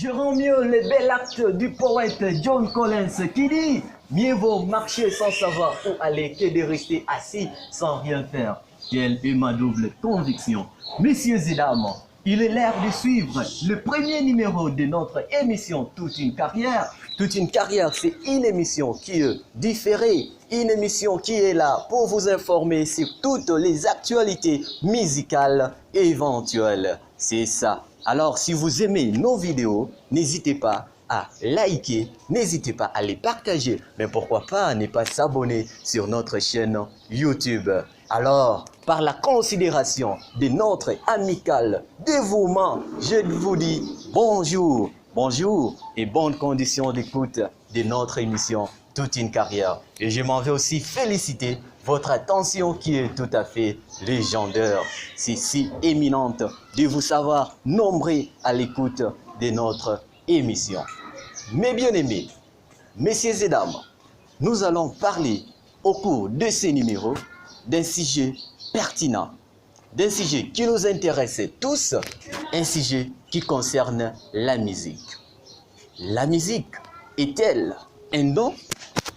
Je rends mieux les bels actes du poète John Collins qui dit « Mieux vaut marcher sans savoir où aller que de rester assis sans rien faire. » Quelle est ma double conviction. Messieurs et dames, il est l'heure de suivre le premier numéro de notre émission Toute une carrière. Toute une carrière, c'est une émission qui est différée, une émission qui est là pour vous informer sur toutes les actualités musicales éventuelles. C'est ça. Alors, si vous aimez nos vidéos, n'hésitez pas à liker, n'hésitez pas à les partager, mais pourquoi pas ne pas s'abonner sur notre chaîne YouTube. Alors, par la considération de notre amical dévouement, je vous dis bonjour, bonjour et bonnes conditions d'écoute de notre émission Toute une carrière. Et je m'en vais aussi féliciter votre attention qui est tout à fait légendaire. C'est si éminente de vous savoir nombreux à l'écoute de notre émission. Mes bien-aimés, messieurs et dames, nous allons parler au cours de ces numéros d'un sujet pertinent, d'un sujet qui nous intéresse tous, un sujet qui concerne la musique. La musique est-elle un don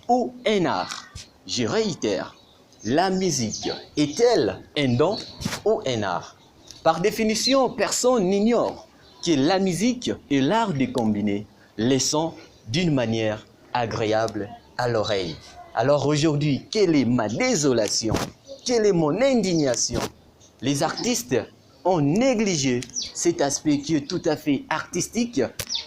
ou un art? Je réitère, la musique est-elle un don ou un art? Par définition, personne n'ignore que la musique est l'art de combiner les sons d'une manière agréable à l'oreille. Alors aujourd'hui, quelle est ma désolation? Quelle est mon indignation? Les artistes ont négligé cet aspect qui est tout à fait artistique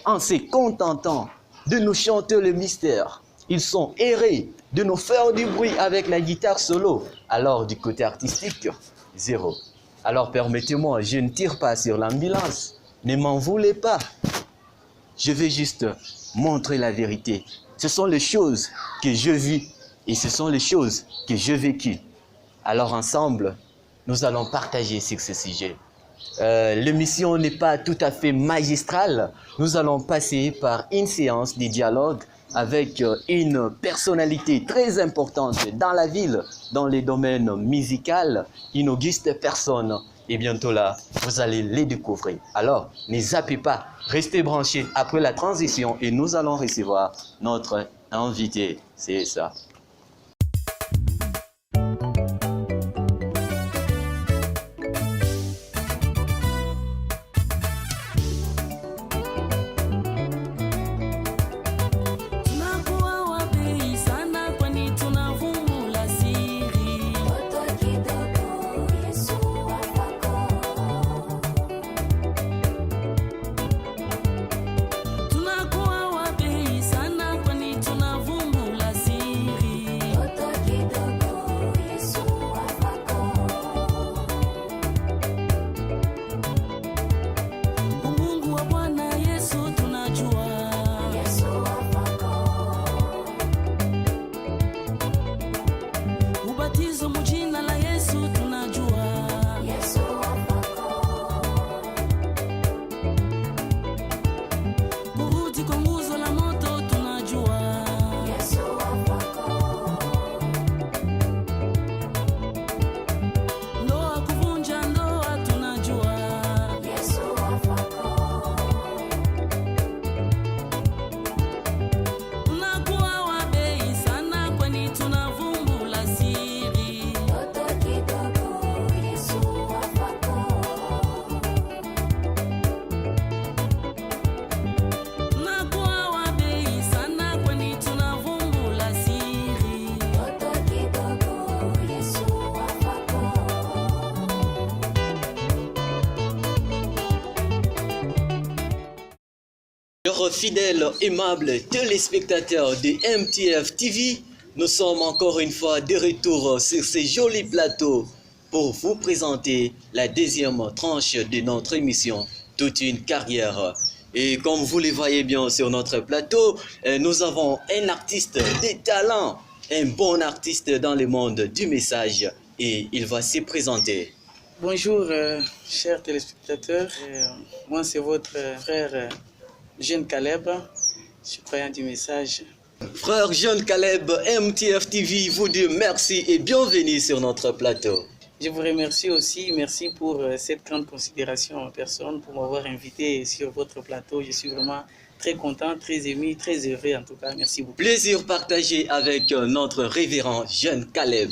en se contentant de nous chanter le mystère. Ils sont errés de nous faire du bruit avec la guitare solo. Alors du côté artistique, zéro. Alors permettez-moi, je ne tire pas sur l'ambulance. Ne m'en voulez pas. Je vais juste montrer la vérité. Ce sont les choses que je vis et ce sont les choses que j'ai vécues. Alors ensemble, nous allons partager sur ce sujet. L'émission n'est pas tout à fait magistrale. Nous allons passer par une séance de dialogue avec une personnalité très importante dans la ville, dans les domaines musical, une auguste personne. Et bientôt là, vous allez les découvrir. Alors, ne zappez pas, restez branchés après la transition et nous allons recevoir notre invité. C'est ça. Chers fidèles, aimables téléspectateurs de MTF TV, nous sommes encore une fois de retour sur ces jolis plateaux pour vous présenter la deuxième tranche de notre émission Toute une carrière. Et comme vous le voyez bien sur notre plateau, nous avons un artiste de talent, un bon artiste dans le monde du message et il va se présenter. Bonjour chers téléspectateurs, moi c'est votre frère Jeune Caleb, je suis croyant du message. Frère Jeune Caleb, MTF TV vous dit merci et bienvenue sur notre plateau. Je vous remercie aussi. Merci pour cette grande considération en personne, pour m'avoir invité sur votre plateau. Je suis vraiment très content, très ému, très heureux en tout cas. Merci beaucoup. Plaisir partagé avec notre révérend jeune Caleb.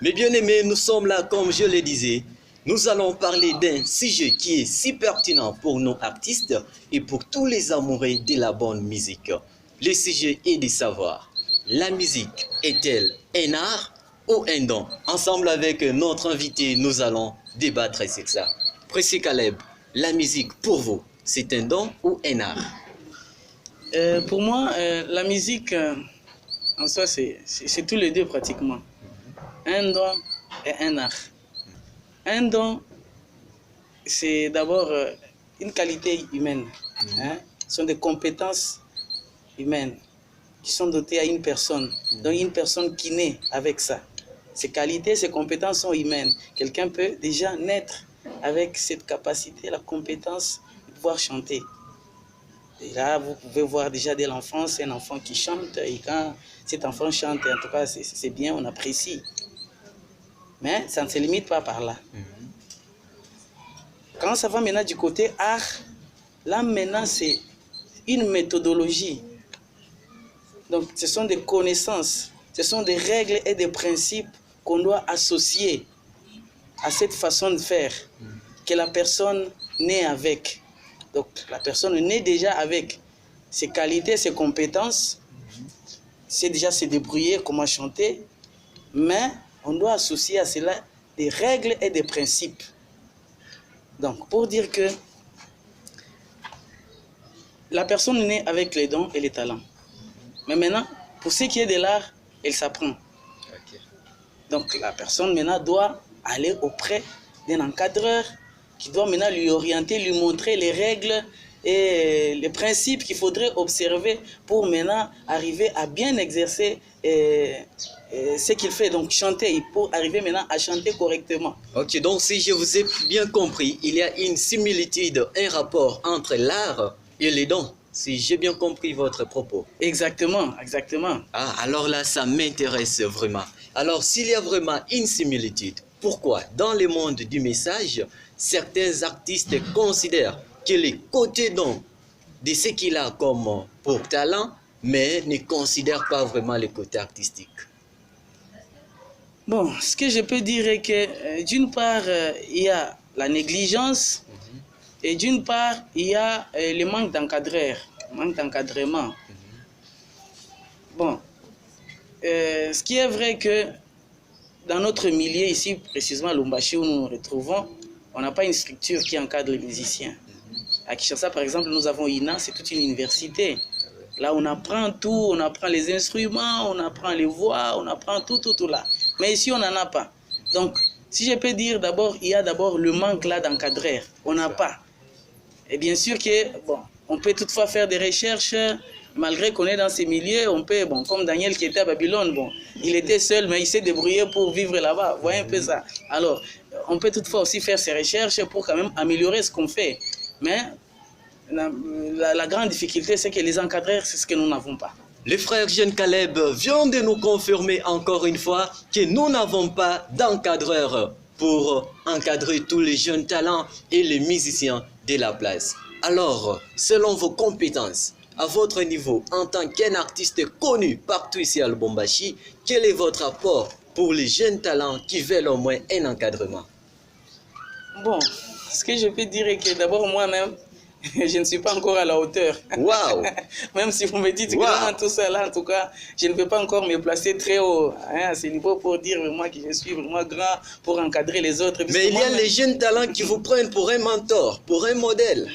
Mes bien-aimés, nous sommes là, comme je le disais. Nous allons parler d'un sujet qui est si pertinent pour nos artistes et pour tous les amoureux de la bonne musique. Le sujet est de savoir, la musique est-elle un art ou un don? Ensemble avec notre invité, nous allons débattre sur ça. Précis Caleb, la musique pour vous, c'est un don ou un art? Pour moi, la musique, en soi, c'est tous les deux pratiquement. Un don et un art. Un don, c'est d'abord une qualité humaine. Hein? Ce sont des compétences humaines qui sont dotées à une personne. Donc une personne qui naît avec ça. Ces qualités, ces compétences sont humaines. Quelqu'un peut déjà naître avec cette capacité, la compétence de pouvoir chanter. Et là, vous pouvez voir déjà dès l'enfance, un enfant qui chante, et quand cet enfant chante, en tout cas, c'est bien, on apprécie. Mais ça ne se limite pas par là. Quand ça va maintenant du côté art, là maintenant, c'est une méthodologie. Donc, ce sont des connaissances, ce sont des règles et des principes qu'on doit associer à cette façon de faire, que la personne naît avec. Donc, la personne naît déjà avec ses qualités, ses compétences, c'est déjà se débrouiller, comment chanter, mais on doit associer à cela des règles et des principes. Donc, pour dire que la personne naît avec les dons et les talents. Mais maintenant, pour ce qui est de l'art, elle s'apprend. Donc, la personne maintenant doit aller auprès d'un encadreur qui doit maintenant lui orienter, lui montrer les règles et les principes qu'il faudrait observer pour maintenant arriver à bien exercer ce qu'il fait, donc chanter, pour arriver maintenant à chanter correctement. Ok, donc si je vous ai bien compris, il y a une similitude, un rapport entre l'art et les dons, si j'ai bien compris votre propos. Exactement, exactement. Ah, alors là, ça m'intéresse vraiment. Alors, s'il y a vraiment une similitude, pourquoi dans le monde du message, certains artistes considèrent que les côtés dons de ce qu'il a comme pour talent, mais ne considèrent pas vraiment le côté artistique? Bon, ce que je peux dire est que d'une part, il y a la négligence et d'une part, il y a le manque d'encadrement. Bon, ce qui est vrai que dans notre milieu ici, précisément à Lubumbashi où nous nous retrouvons, on n'a pas une structure qui encadre les musiciens. À Kinshasa, par exemple, nous avons INA, c'est toute une université. Là, on apprend tout, on apprend les instruments, on apprend les voix, on apprend tout là. Mais ici, on n'en a pas. Donc, si je peux dire d'abord, il y a d'abord le manque là d'encadreurs. On n'a pas. Et bien sûr que, bon, on peut toutefois faire des recherches, malgré qu'on est dans ces milieux, on peut, bon, comme Daniel qui était à Babylone, bon, il était seul, mais il s'est débrouillé pour vivre là-bas. Vous voyez un peu ça. Alors, on peut toutefois aussi faire ces recherches pour quand même améliorer ce qu'on fait. Mais la grande difficulté, c'est que les encadreurs, c'est ce que nous n'avons pas. Le frère Jeune Caleb vient de nous confirmer encore une fois que nous n'avons pas d'encadreur pour encadrer tous les jeunes talents et les musiciens de la place. Alors, selon vos compétences, à votre niveau, en tant qu'un artiste connu partout ici à Lubumbashi, quel est votre apport pour les jeunes talents qui veulent au moins un encadrement? Bon, ce que je peux dire est que d'abord moi-même, je ne suis pas encore à la hauteur. Waouh! Même si vous me dites que tout ça là, en tout cas, je ne peux pas encore me placer très haut à ce niveau pour dire vraiment que je suis vraiment grand pour encadrer les autres. Mais il y a les jeunes talents qui vous prennent pour un mentor, pour un modèle.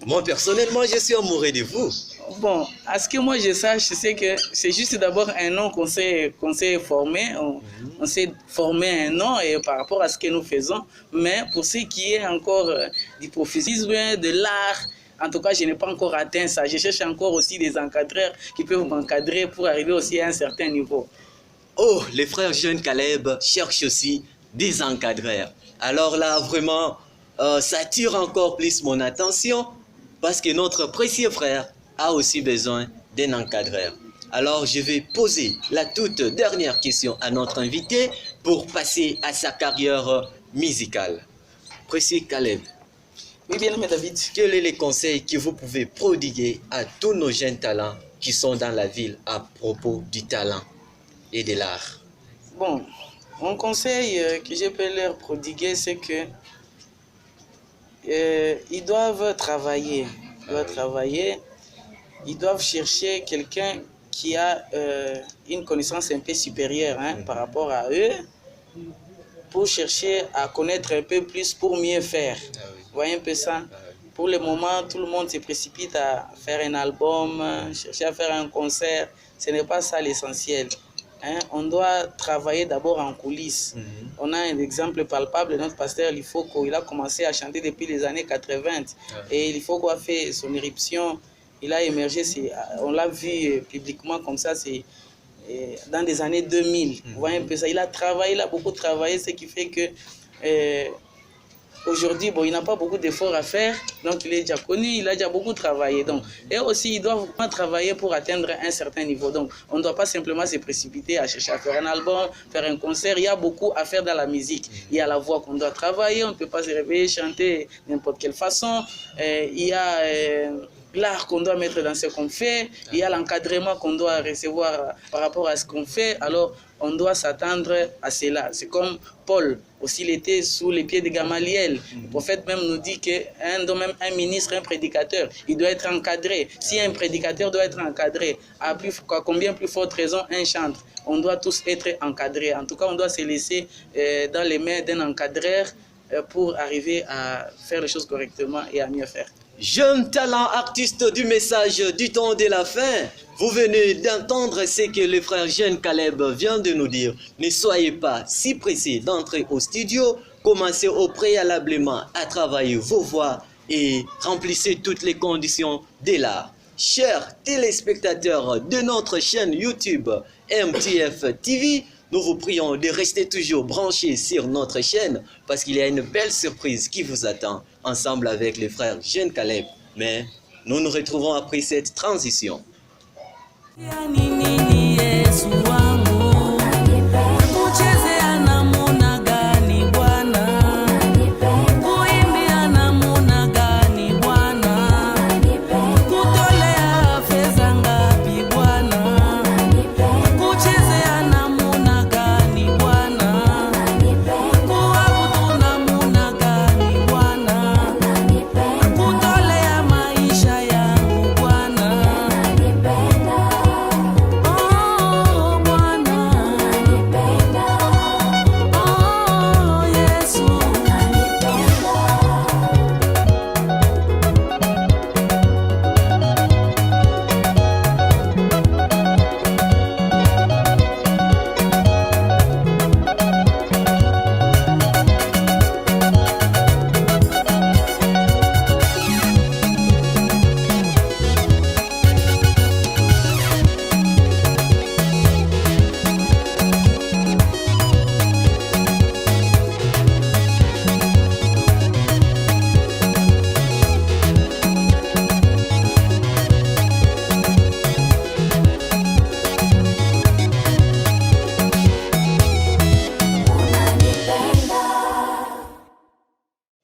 Moi, personnellement, je suis amoureux de vous. Bon, à ce que moi je sache, c'est que c'est juste d'abord un nom qu'on s'est formé. On s'est formé un nom et par rapport à ce que nous faisons. Mais pour ce qui est encore du prophétisme, de l'art, en tout cas, je n'ai pas encore atteint ça. Je cherche encore aussi des encadreurs qui peuvent m'encadrer pour arriver aussi à un certain niveau. Oh, les frères Jeune Caleb cherchent aussi des encadreurs. Alors là, vraiment, ça attire encore plus mon attention parce que notre précieux frère a aussi besoin d'un encadreur. Alors, je vais poser la toute dernière question à notre invité pour passer à sa carrière musicale. Précis Caleb. Oui, bien aimé David. Quels sont les conseils que vous pouvez prodiguer à tous nos jeunes talents qui sont dans la ville à propos du talent et de l'art? Bon, mon conseil que je peux leur prodiguer, c'est que ils doivent travailler. Ils doivent chercher quelqu'un qui a une connaissance un peu supérieure par rapport à eux, pour chercher à connaître un peu plus pour mieux faire. Vous voyez un peu ça? Pour le moment, tout le monde se précipite à faire un album, chercher à faire un concert. Ce n'est pas ça l'essentiel. On doit travailler d'abord en coulisses. On a un exemple palpable, notre pasteur Lifoko, il a commencé à chanter depuis les années 80. Et Lifoko a fait son éruption, il a émergé, on l'a vu publiquement comme ça, c'est dans les années 2000. Vous voyez un peu ça, il a beaucoup travaillé, ce qui fait que aujourd'hui, bon, il n'a pas beaucoup d'efforts à faire, donc il est déjà connu, il a déjà beaucoup travaillé. Donc, et aussi, il doit vraiment travailler pour atteindre un certain niveau. Donc, on ne doit pas simplement se précipiter à chercher à faire un album, faire un concert. Il y a beaucoup à faire dans la musique. Il y a la voix qu'on doit travailler, on ne peut pas se réveiller, chanter n'importe quelle façon. Il y a l'art qu'on doit mettre dans ce qu'on fait. Il y a l'encadrement qu'on doit recevoir par rapport à ce qu'on fait. Alors, on doit s'attendre à cela. C'est comme Paul, aussi il était sous les pieds de Gamaliel. Le prophète même nous dit qu'un ministre, un prédicateur, il doit être encadré. Si un prédicateur doit être encadré, à combien plus forte raison un chantre, on doit tous être encadrés. En tout cas, on doit se laisser dans les mains d'un encadreur pour arriver à faire les choses correctement et à mieux faire. Jeune talent artiste du message du temps de la fin, vous venez d'entendre ce que le frère Jeune Caleb vient de nous dire. Ne soyez pas si pressés d'entrer au studio, commencez au préalablement à travailler vos voix et remplissez toutes les conditions de l'art. Chers téléspectateurs de notre chaîne YouTube MTF TV, nous vous prions de rester toujours branchés sur notre chaîne parce qu'il y a une belle surprise qui vous attend ensemble avec les frères Jeune Caleb. Mais nous nous retrouvons après cette transition.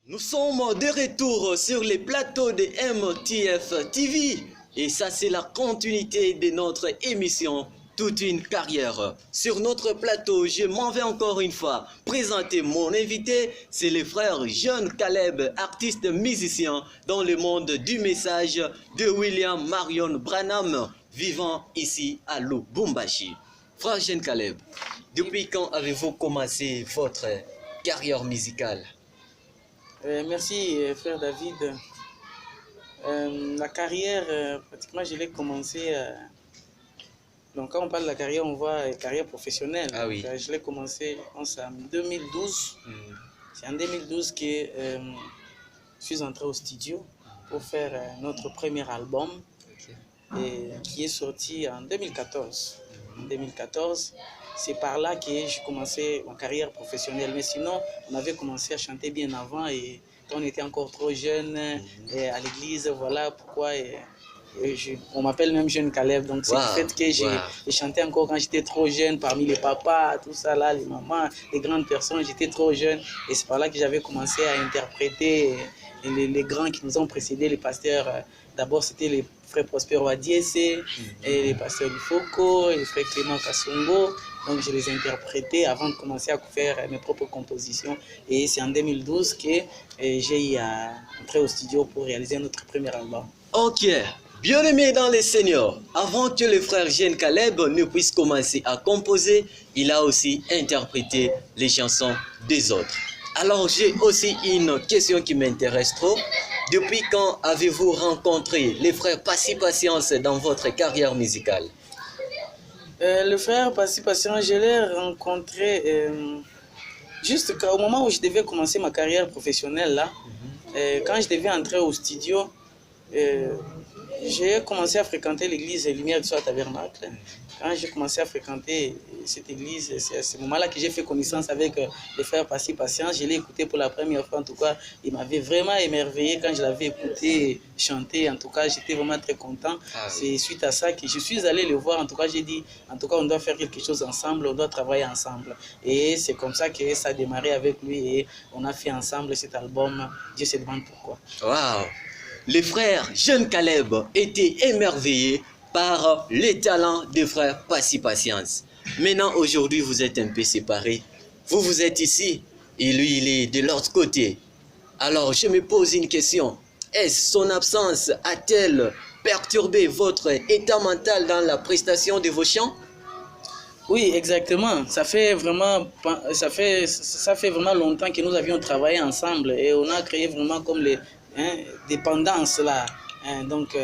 Nous sommes de retour sur les plateaux de MTF TV et ça c'est la continuité de notre émission Toute une carrière. Sur notre plateau, je m'en vais encore une fois présenter mon invité, c'est le frère Jeune Caleb, artiste musicien dans le monde du message de William Marion Branham, vivant ici à Lubumbashi. Frère Jeune Caleb, depuis quand avez-vous commencé votre carrière musicale? Merci frère David. La carrière, pratiquement je l'ai commencé, donc quand on parle de la carrière, on voit carrière professionnelle. Ah oui. Donc, je l'ai commencé en 2012. C'est en 2012 que je suis entré au studio pour faire notre premier album, qui est sorti en 2014. En 2014. C'est par là que j'ai commencé ma carrière professionnelle. Mais sinon, on avait commencé à chanter bien avant et quand on était encore trop jeune à l'église, voilà pourquoi On m'appelle même Jeune Caleb, donc c'est le fait que j'ai chanté encore quand j'étais trop jeune, parmi les papas, tout ça là, les mamans, les grandes personnes, j'étais trop jeune. Et c'est par là que j'avais commencé à interpréter les grands qui nous ont précédés, les pasteurs. D'abord, c'était les frères Prosper Wadiese, et les pasteurs du Foko, et les frères Clément Kassongo. Donc, je les interprétais avant de commencer à faire mes propres compositions. Et c'est en 2012 que j'ai entré au studio pour réaliser notre premier album. Ok. Bien-aimé dans les seniors, avant que le frère Jeune Caleb ne puisse commencer à composer, il a aussi interprété les chansons des autres. Alors j'ai aussi une question qui m'intéresse trop. Depuis quand avez-vous rencontré les frères Passy Patience dans votre carrière musicale? Le frère Passy Patience, je l'ai rencontré juste au moment où je devais commencer ma carrière professionnelle là. Quand je devais entrer au studio, j'ai commencé à fréquenter l'église Lumière du Soir Tabernacle. Quand j'ai commencé à fréquenter cette église, c'est à ce moment-là que j'ai fait connaissance avec le frère Passy Patience. Je l'ai écouté pour la première fois, en tout cas, il m'avait vraiment émerveillé quand je l'avais écouté chanter. En tout cas, j'étais vraiment très content. C'est suite à ça que je suis allé le voir. En tout cas, j'ai dit, en tout cas, on doit faire quelque chose ensemble, on doit travailler ensemble. Et c'est comme ça que ça a démarré avec lui et on a fait ensemble cet album. Dieu se demande pourquoi. Waouh! Les frères Jeune Caleb étaient émerveillés par les talents des frères Passy Patience. Maintenant, aujourd'hui, vous êtes un peu séparés. Vous êtes ici et lui, il est de l'autre côté. Alors, je me pose une question. Est-ce son absence a-t-elle perturbé votre état mental dans la prestation de vos chants? Oui, exactement. Ça fait vraiment longtemps que nous avions travaillé ensemble et on a créé vraiment comme dépendance là. Donc,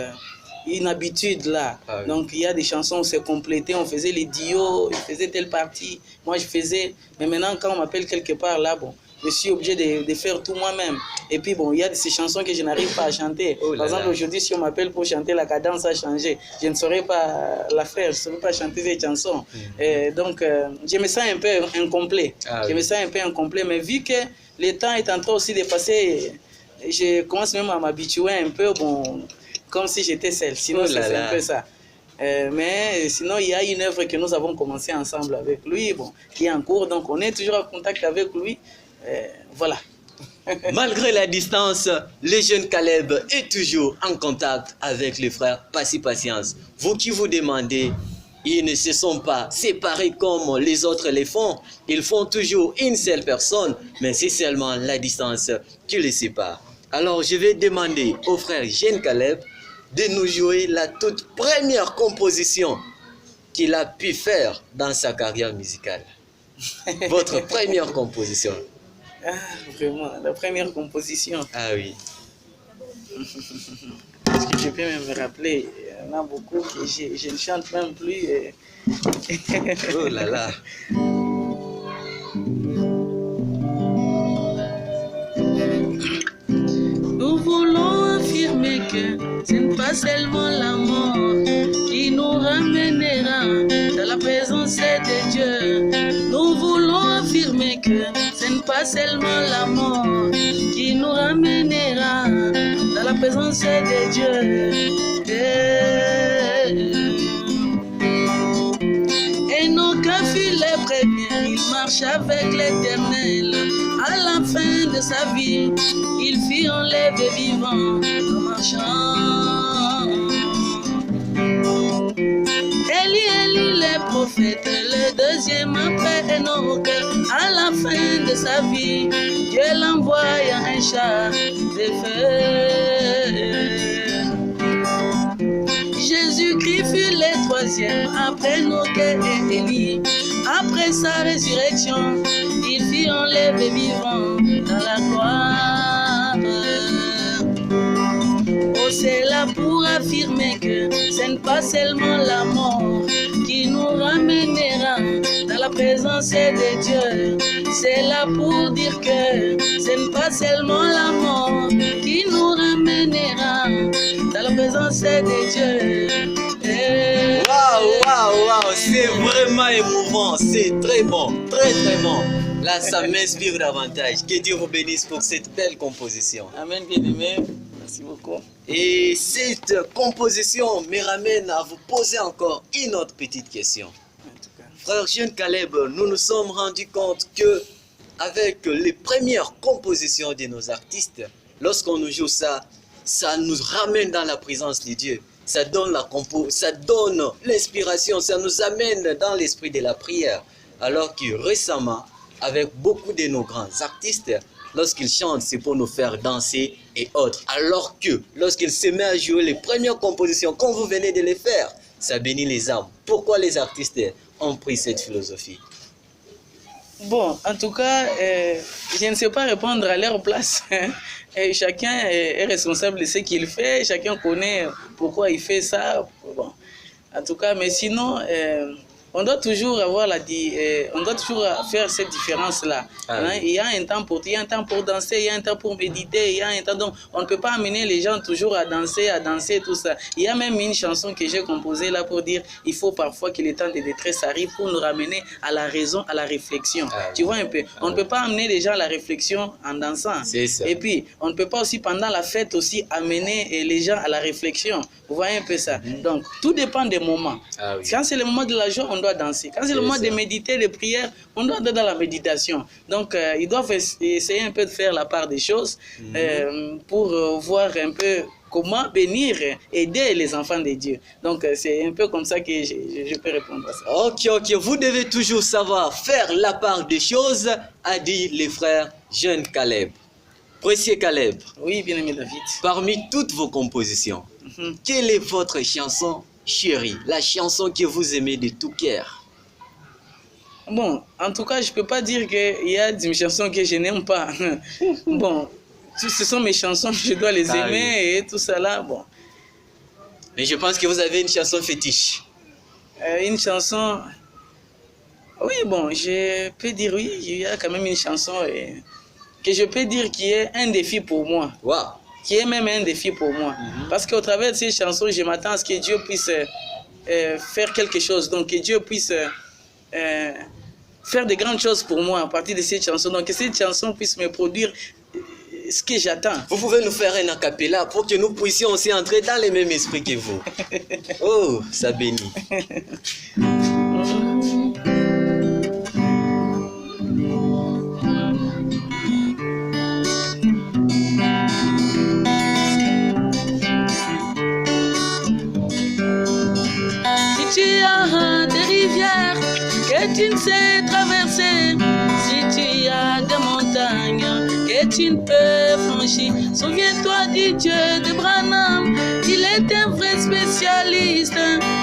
une habitude là. Donc, il y a des chansons, on s'est complété, on faisait les duos, il faisait telle partie, moi je faisais. Mais maintenant, quand on m'appelle quelque part là, bon, je suis obligé de faire tout moi-même. Et puis bon, il y a ces chansons que je n'arrive pas à chanter. Par exemple, aujourd'hui, si on m'appelle pour chanter, la cadence a changé. Je ne saurais pas la faire, je ne saurais pas chanter ces chansons. Donc, je me sens un peu incomplet. Je me sens un peu incomplet, mais vu que le temps est en train aussi de passer, je commence même à m'habituer un peu, bon, comme si j'étais seul. Sinon, c'est un peu ça. Mais sinon, il y a une œuvre que nous avons commencé ensemble avec lui, bon, qui est en cours, donc on est toujours en contact avec lui. Voilà. Malgré la distance, le Jeune Caleb est toujours en contact avec les frères Passy Patience. Vous qui vous demandez, ils ne se sont pas séparés comme les autres les font. Ils font toujours une seule personne, mais c'est seulement la distance qui les sépare. Alors je vais demander au frère Jeune Caleb de nous jouer la toute première composition qu'il a pu faire dans sa carrière musicale. Votre première composition. Ah, vraiment, la première composition. Ah oui. Parce que je peux même me rappeler, il y en a beaucoup que je ne chante même plus. Oh là là. Nous voulons affirmer que ce n'est pas seulement la mort qui nous ramènera dans la présence de Dieu. Nous voulons affirmer que ce n'est pas seulement la mort qui nous ramènera dans la présence de Dieu. Enoch fut le premier, il marche avec l'Éternel. À la fin de sa vie, il fut enlevé vivant en marchant. Élie, le prophète, le deuxième après Enoch. À la fin de sa vie, Dieu l'envoie un char de feu. Jésus-Christ fut le troisième après Enoch et Élie. Après sa résurrection, il fut enlevé vivant dans la gloire. Oh, c'est là pour affirmer que ce n'est pas seulement la mort qui nous ramènera dans la présence de Dieu. C'est là pour dire que ce n'est pas seulement la mort qui nous ramènera dans la présence de Dieu. Waouh, c'est vraiment émouvant, c'est très bon, très bon. Là, ça m'inspire davantage. Que Dieu vous bénisse pour cette belle composition. Amen, bien-aimé. Merci beaucoup. Et cette composition me ramène à vous poser encore une autre petite question. En tout cas. Frère Jeune Caleb, nous nous sommes rendus compte que avec les premières compositions de nos artistes, lorsqu'on nous joue ça, ça nous ramène dans la présence de Dieu. Ça donne ça donne l'inspiration, ça nous amène dans l'esprit de la prière. Alors que récemment, avec beaucoup de nos grands artistes, lorsqu'ils chantent, c'est pour nous faire danser et autres. Alors que lorsqu'ils se mettent à jouer les premières compositions, comme vous venez de les faire, ça bénit les âmes. Pourquoi les artistes ont pris cette philosophie? Bon, en tout cas, je ne sais pas répondre à leur place. Et chacun est responsable de ce qu'il fait, chacun connaît pourquoi il fait ça. Bon, en tout cas, mais sinon, on doit toujours avoir on doit toujours faire cette différence-là. Ah, oui. Il y a un temps pour danser, il y a un temps pour méditer, il y a un temps. Donc, on ne peut pas amener les gens toujours à danser, tout ça. Il y a même une chanson que j'ai composée là pour dire il faut parfois que les temps de détresse arrivent pour nous ramener à la raison, à la réflexion. Ah, tu vois un peu. On ne peut pas amener les gens à la réflexion en dansant. C'est ça. Et puis, on ne peut pas aussi pendant la fête aussi amener les gens à la réflexion. Vous voyez un peu ça. Donc, tout dépend des moments. Ah, oui. Quand c'est le moment de la joie, on doit danser. Quand c'est le moment de méditer, de prière, on doit être dans la méditation. Donc, ils doivent essayer un peu de faire la part des choses pour voir un peu comment bénir, aider les enfants de Dieu. Donc, c'est un peu comme ça que je peux répondre à ça. Ok, vous devez toujours savoir faire la part des choses, a dit les frères Jeune Caleb. Précieux Caleb, Oui, bien-aimé David. parmi toutes vos compositions, quelle est votre chanson chérie, la chanson que vous aimez de tout cœur? Bon, en tout cas, je ne peux pas dire qu'il y a des chansons que je n'aime pas. Bon, ce sont mes chansons, je dois les aimer et tout ça là. Bon. Mais je pense que vous avez une chanson fétiche. Une chanson... Oui, bon, je peux dire oui, il y a quand même une chanson que je peux dire qui est un défi pour moi. Wow. Qui est même un défi pour moi. Parce qu'au travers de ces chansons, je m'attends à ce que Dieu puisse faire quelque chose. Donc, que Dieu puisse faire de grandes choses pour moi à partir de cette chanson. Donc, que cette chanson puisse me produire ce que j'attends. Vous pouvez nous faire un acapella pour que nous puissions aussi entrer dans le même esprit que vous. Oh, ça bénit. Si tu as des rivières que tu ne sais traverser, si tu as des montagnes que tu ne peux franchir, souviens-toi du Dieu de Branham. Il est un vrai spécialiste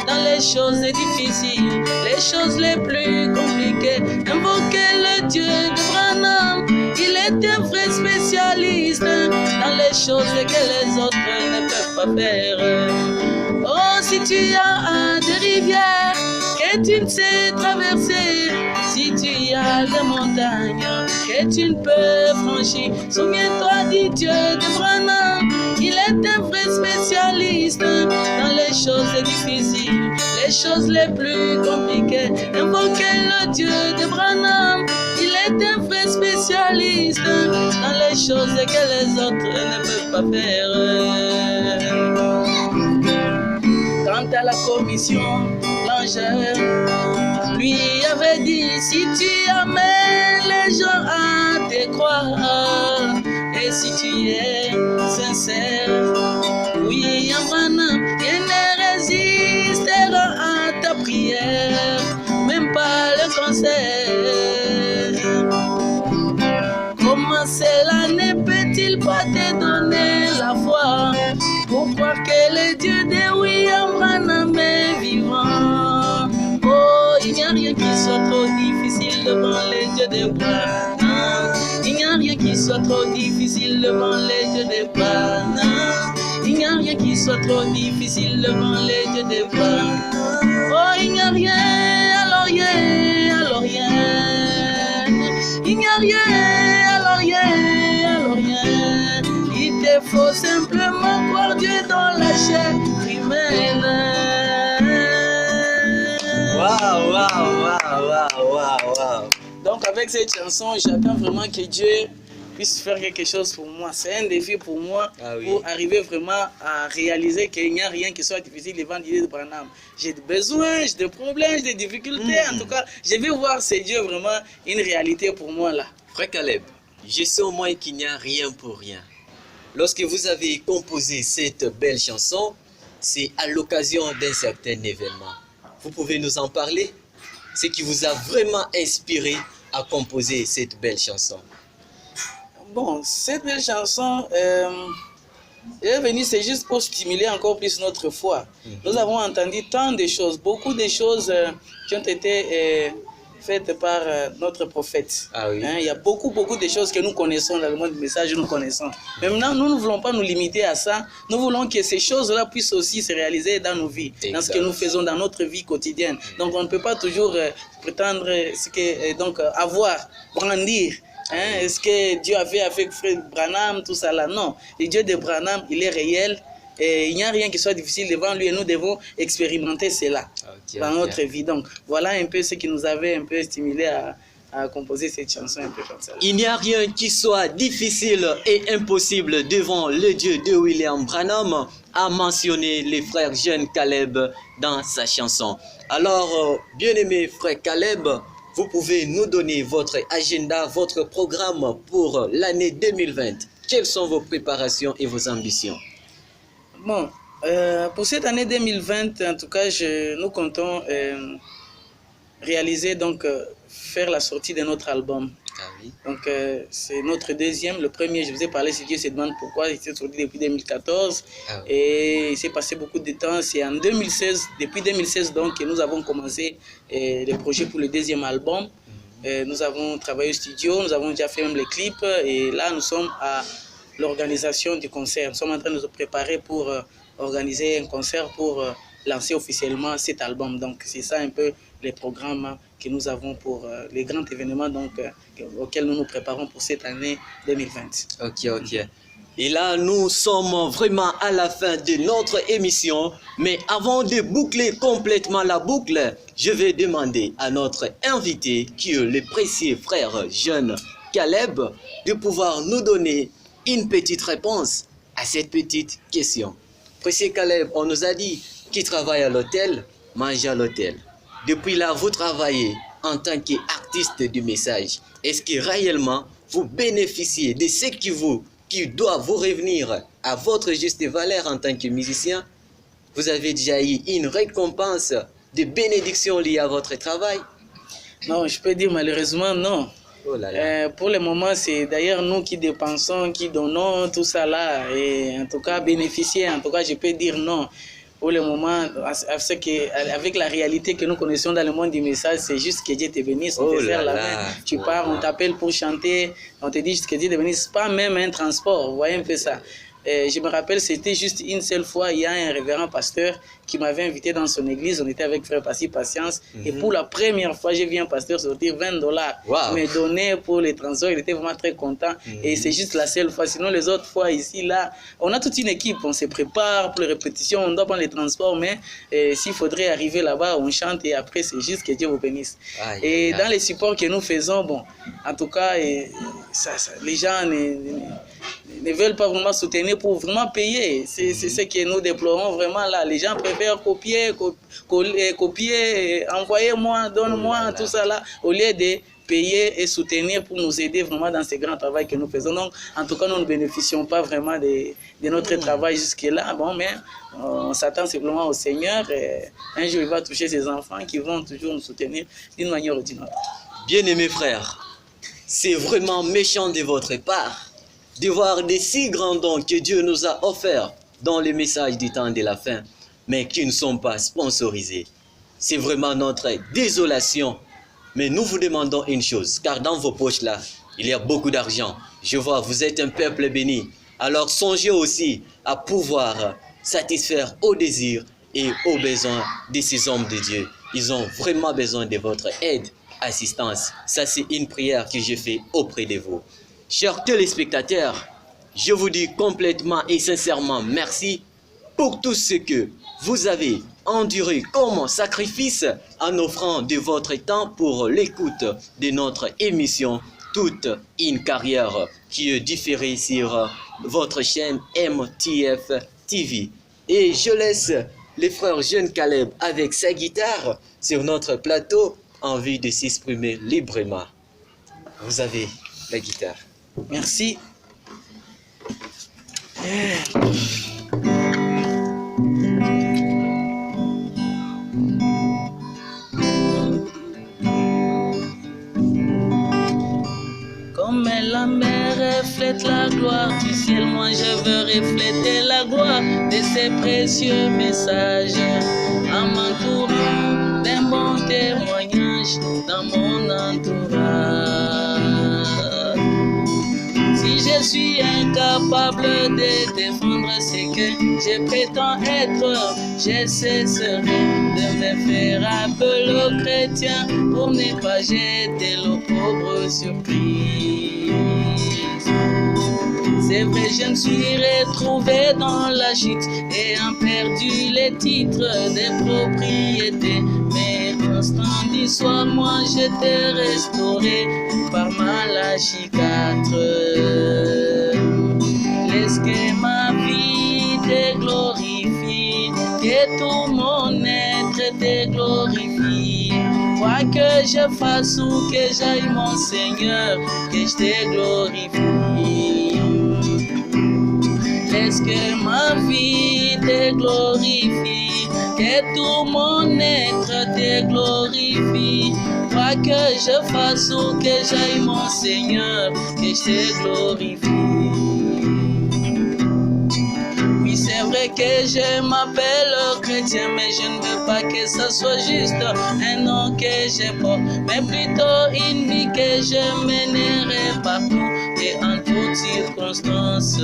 dans les choses difficiles, les choses les plus compliquées. Invoquez le Dieu de Branham. Il est un vrai spécialiste dans les choses que les autres ne peuvent pas faire. Oh, si tu as des rivières que tu ne sais traverser, si tu as des montagnes que tu ne peux franchir, souviens-toi du Dieu de Branham. Il est un vrai spécialiste dans les choses difficiles, les choses les plus compliquées. Invoquez le Dieu de Branham. Il est un vrai spécialiste dans les choses que les autres ne peuvent pas faire. Quant à la commission, l'ange lui avait dit: si tu amènes les gens à te croire, et si tu es sincère, oui, Branham, il ne résistera à ta prière, même pas le cancer. Comment cela ne peut-il pas te donner la foi pour croire que le Dieu de William Branham est vivant? Oh, il n'y a rien qui soit trop difficile devant les dieux de Branham. Il n'y a rien qui soit trop difficile devant les dieux de Branham. Il n'y a rien qui soit trop difficile devant les dieux de Branham. Oh, il n'y a rien, alors rien, alors rien. Il n'y a rien, alors rien, alors rien. Il te faut simplement croire Dieu dans la chair humaine. Waouh. Donc avec cette chanson, j'attends vraiment que Dieu puisse faire quelque chose pour moi. C'est un défi pour moi, Ah oui. pour arriver vraiment à réaliser qu'il n'y a rien qui soit difficile devant l'idée de Branham. J'ai des besoins, j'ai des problèmes, j'ai des difficultés. En tout cas, je vais voir c'est Dieu vraiment une réalité pour moi là. Frère Caleb, je sais au moins qu'il n'y a rien pour rien. Lorsque vous avez composé cette belle chanson, c'est à l'occasion d'un certain événement. Vous pouvez nous en parler? Ce qui vous a vraiment inspiré à composer cette belle chanson. Bon, cette belle chanson est venue, c'est juste pour stimuler encore plus notre foi. Nous avons entendu tant de choses, beaucoup de choses qui ont été faites par notre prophète. Ah oui. Hein, il y a beaucoup de choses que nous connaissons dans le monde du message, nous connaissons. Mais maintenant, nous ne voulons pas nous limiter à ça. Nous voulons que ces choses-là puissent aussi se réaliser dans nos vies, dans ce que nous faisons dans notre vie quotidienne. Donc, on ne peut pas toujours prétendre ce que, donc, avoir, brandir. Hein, est-ce que Dieu avait avec Frère Branham, tout ça là? Non. Le Dieu de Branham, il est réel. Et il n'y a rien qui soit difficile devant lui et nous devons expérimenter cela dans notre vie. Donc, voilà un peu ce qui nous avait un peu stimulé à composer cette chanson un peu comme ça. Il n'y a rien qui soit difficile et impossible devant le Dieu de William Branham, a mentionné les frères jeunes Caleb dans sa chanson. Alors, bien-aimé frère Caleb, vous pouvez nous donner votre agenda, votre programme pour l'année 2020. Quelles sont vos préparations et vos ambitions? Bon, pour cette année 2020, en tout cas, nous comptons réaliser, donc, faire la sortie de notre album. Ah oui. Donc, c'est notre deuxième. Le premier, je vous ai parlé, si Dieu se demande pourquoi, il s'est sorti depuis 2014. Ah oui. Et il s'est passé beaucoup de temps. C'est en 2016, depuis 2016, donc, que nous avons commencé le projet pour le deuxième album. Nous avons travaillé au studio, nous avons déjà fait même les clips. Et là, nous sommes à l'organisation du concert. Nous sommes en train de nous préparer pour organiser un concert pour lancer officiellement cet album. Donc, c'est ça un peu les programmes que nous avons pour les grands événements donc, auxquels nous nous préparons pour cette année 2020. Ok. Et là, nous sommes vraiment à la fin de notre émission. Mais avant de boucler complètement la boucle, je vais demander à notre invité, qui est le précieux frère jeune Caleb, de pouvoir nous donner une petite réponse à cette petite question. Précieux Caleb, on nous a dit qu'il travaille à l'hôtel, mange à l'hôtel. Depuis là, vous travaillez en tant qu'artiste du message. Est-ce que réellement, vous bénéficiez de ce qui doit vous revenir à votre juste valeur en tant que musicien? Vous avez déjà eu une récompense de bénédiction liée à votre travail? Non, je peux dire malheureusement non. Oh là là. Pour le moment, c'est d'ailleurs nous qui dépensons, qui donnons tout ça là. Et en tout cas, bénéficier, en tout cas, je peux dire non. Pour le moment, avec la réalité que nous connaissons dans le monde du message, c'est juste que Dieu te bénisse, on te serre la main. Tu pars, on t'appelle pour chanter, on te dit juste que Dieu te bénisse, pas même un transport, vous voyez un peu ça. Je me rappelle, c'était juste une seule fois, il y a un révérend pasteur qui m'avait invité dans son église, on était avec Frère Passy Patience, et pour la première fois, j'ai vu un pasteur sortir $20, me donner pour les transports, il était vraiment très content, et c'est juste la seule fois, sinon les autres fois ici, là, on a toute une équipe, on se prépare pour les répétitions, on doit prendre les transports, mais s'il faudrait arriver là-bas, on chante, et après, c'est juste que Dieu vous bénisse. Et dans les supports que nous faisons, bon, en tout cas, les gens ne veulent pas vraiment soutenir pour vraiment payer. C'est ce que nous déplorons vraiment là. Les gens préfèrent copier, envoyez-moi, donne-moi, tout ça là, au lieu de payer et soutenir pour nous aider vraiment dans ce grand travail que nous faisons. Donc, en tout cas, nous ne bénéficions pas vraiment de notre travail jusque-là. Bon, mais on s'attend simplement au Seigneur. Et un jour, il va toucher ses enfants qui vont toujours nous soutenir d'une manière ou d'une autre. Bien-aimés frères, c'est vraiment méchant de votre part de voir des si grands dons que Dieu nous a offerts dans le message du temps de la fin, mais qui ne sont pas sponsorisés. C'est vraiment notre désolation. Mais nous vous demandons une chose, car dans vos poches là, il y a beaucoup d'argent. Je vois, vous êtes un peuple béni. Alors songez aussi à pouvoir satisfaire aux désirs et aux besoins de ces hommes de Dieu. Ils ont vraiment besoin de votre aide, assistance. Ça, c'est une prière que je fais auprès de vous. Chers téléspectateurs, je vous dis complètement et sincèrement merci pour tout ce que vous avez enduré comme sacrifice en offrant de votre temps pour l'écoute de notre émission toute une carrière qui est diffusée sur votre chaîne MTF TV. Et je laisse les frères Jeunes Caleb avec sa guitare sur notre plateau en vue de s'exprimer librement. Vous avez la guitare. Merci. Comme la mer reflète la gloire du ciel, moi je veux refléter la gloire de ces précieux messages en m'entourant d'un bon témoignage dans mon entourage. Si je suis incapable de défendre ce que je prétends être, je cesserai de me faire appeler au chrétien pour ne pas jeter le pauvre surprise. C'est vrai, je me suis retrouvé dans la chute ayant perdu les titres de propriété. Mais constant du soir, moi j'étais restauré par ma lâche 4. Laisse que ma vie te glorifie, que tout mon être te glorifie. Quoi que je fasse ou que j'aille, mon Seigneur, que je te glorifie. Laisse que ma vie te glorifie, que tout mon être te glorifie. Quoi que je fasse ou que j'aille, mon Seigneur, que je te glorifie. Oui, c'est vrai que je m'appelle chrétien, mais je ne veux pas que ça soit juste un nom que je porte, mais plutôt une vie que je mènerai partout et en toutes circonstances.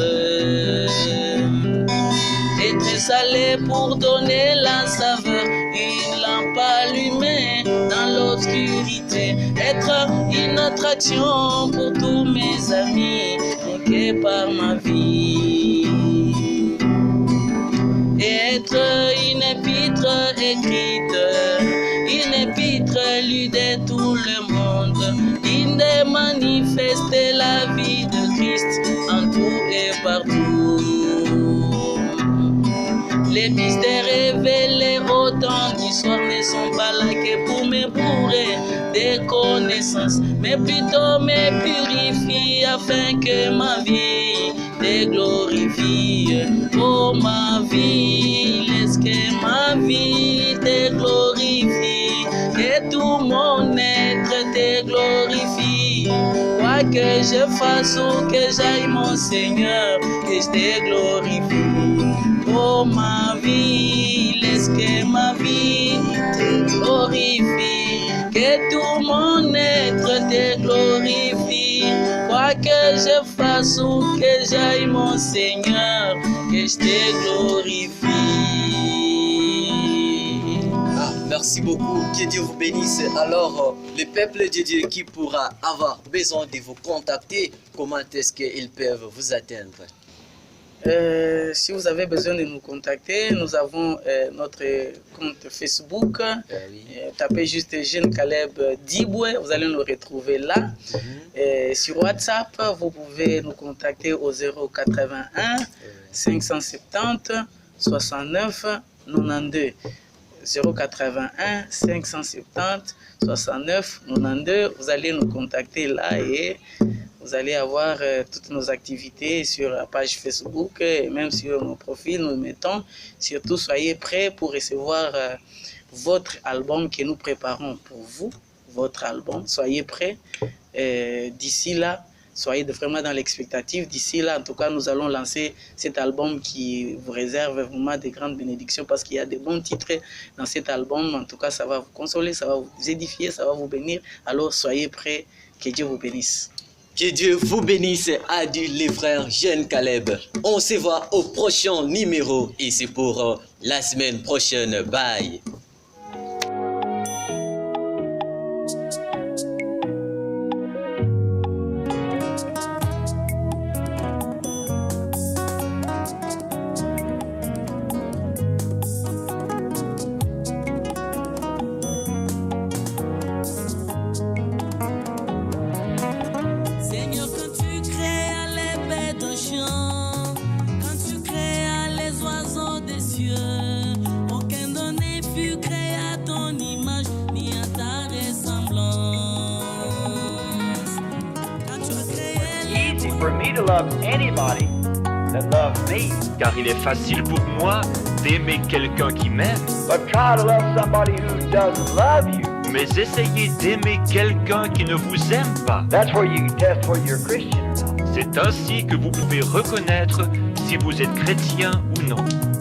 Être salé pour donner la saveur, une lampe allumée dans l'obscurité. Être une attraction pour tous mes amis, marqués par ma vie. Être une épître écrite, une épître lue de tout le monde, une de manifester la vie de Christ en tout et partout. Les mystères révélés au temps du soir ne sont pas là que pour me bourrer de connaissances, mais plutôt me purifient afin que ma vie te glorifie. Oh ma vie, laisse que ma vie te glorifie, que tout mon être te glorifie. Quoi que je fasse ou que j'aille, mon Seigneur, que je te glorifie. Oh ma vie, laisse que ma vie te glorifie, que tout mon être te glorifie. Quoi que je fasse ou que j'aille, mon Seigneur, que je te glorifie. Merci beaucoup, que Dieu vous bénisse. Alors, le peuple de Dieu qui pourra avoir besoin de vous contacter, comment est-ce qu'ils peuvent vous atteindre? Si vous avez besoin de nous contacter, nous avons notre compte Facebook. Oui. Tapez juste Jeune Caleb Diboué, vous allez nous retrouver là. Sur WhatsApp, vous pouvez nous contacter au 081 570 69 92. 081 570 69 92. Vous allez nous contacter là et vous allez avoir toutes nos activités sur la page Facebook et même sur nos profils. Nous mettons. Surtout, soyez prêts pour recevoir votre album que nous préparons pour vous. Votre album, soyez prêts. D'ici là, soyez vraiment dans l'expectative. D'ici là, en tout cas, nous allons lancer cet album qui vous réserve vraiment de grandes bénédictions parce qu'il y a de bons titres dans cet album. En tout cas, ça va vous consoler, ça va vous édifier, ça va vous bénir. Alors, soyez prêts. Que Dieu vous bénisse. Que Dieu vous bénisse, a dit les frères Jeunes Caleb. On se voit au prochain numéro et c'est pour la semaine prochaine. Bye. love anybody that loves me. car il est facile pour moi d'aimer quelqu'un qui m'aime. But try to love somebody who does love you. Mais essayez d'aimer quelqu'un qui ne vous aime pas. That's where you can test whether you're a Christian or not. C'est ainsi que vous pouvez reconnaître si vous êtes chrétien ou non.